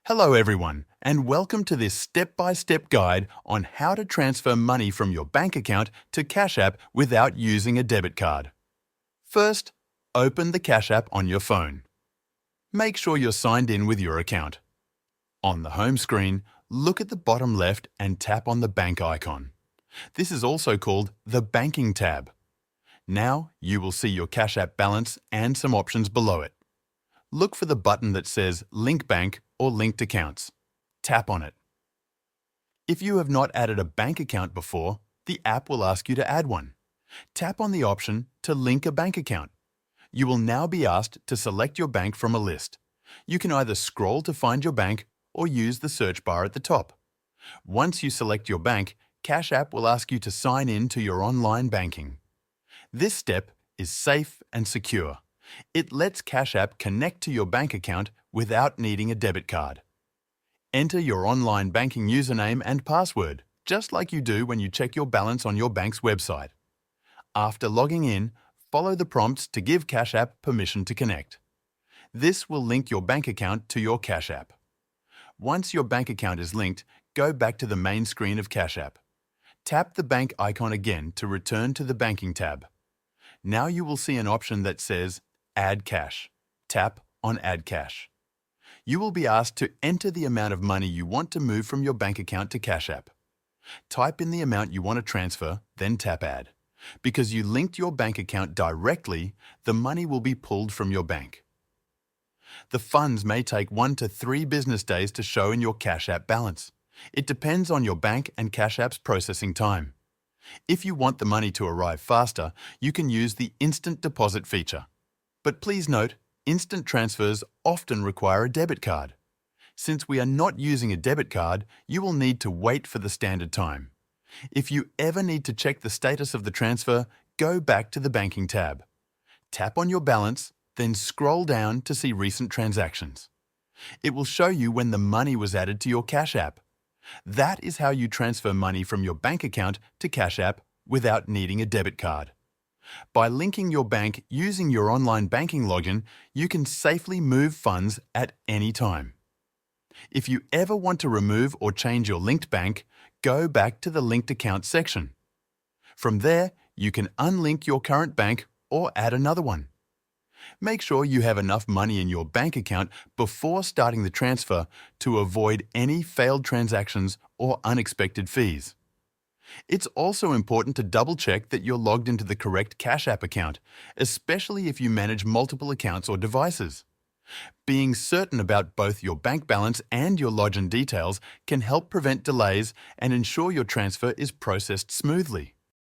Hello everyone, and welcome to this step-by-step guide on how to transfer money from your bank account to Cash App without using a debit card. First, open the Cash App on your phone. Make sure you're signed in with your account. On the home screen, look at the bottom left and tap on the bank icon. This is also called the Banking tab. Now you will see your Cash App balance and some options below it. Look for the button that says Link Bank or Linked Accounts. Tap on it. If you have not added a bank account before, the app will ask you to add one. Tap on the option to link a bank account. You will now be asked to select your bank from a list. You can either scroll to find your bank or use the search bar at the top. Once you select your bank, Cash App will ask you to sign in to your online banking. This step is safe and secure. It lets Cash App connect to your bank account without needing a debit card. Enter your online banking username and password, just like you do when you check your balance on your bank's website. After logging in, follow the prompts to give Cash App permission to connect. This will link your bank account to your Cash App. Once your bank account is linked, go back to the main screen of Cash App. Tap the bank icon again to return to the Banking tab. Now you will see an option that says Add Cash. Tap on Add Cash. You will be asked to enter the amount of money you want to move from your bank account to Cash App. Type in the amount you want to transfer, then tap Add. Because you linked your bank account directly, the money will be pulled from your bank. The funds may take 1 to 3 business days to show in your Cash App balance. It depends on your bank and Cash App's processing time. If you want the money to arrive faster, you can use the Instant Deposit feature. But please note, instant transfers often require a debit card. Since we are not using a debit card, you will need to wait for the standard time. If you ever need to check the status of the transfer, go back to the Banking tab. Tap on your balance, then scroll down to see recent transactions. It will show you when the money was added to your Cash App. That is how you transfer money from your bank account to Cash App without needing a debit card. By linking your bank using your online banking login, you can safely move funds at any time. If you ever want to remove or change your linked bank, go back to the Linked Account section. From there, you can unlink your current bank or add another one. Make sure you have enough money in your bank account before starting the transfer to avoid any failed transactions or unexpected fees. It's also important to double-check that you're logged into the correct Cash App account, especially if you manage multiple accounts or devices. Being certain about both your bank balance and your login details can help prevent delays and ensure your transfer is processed smoothly.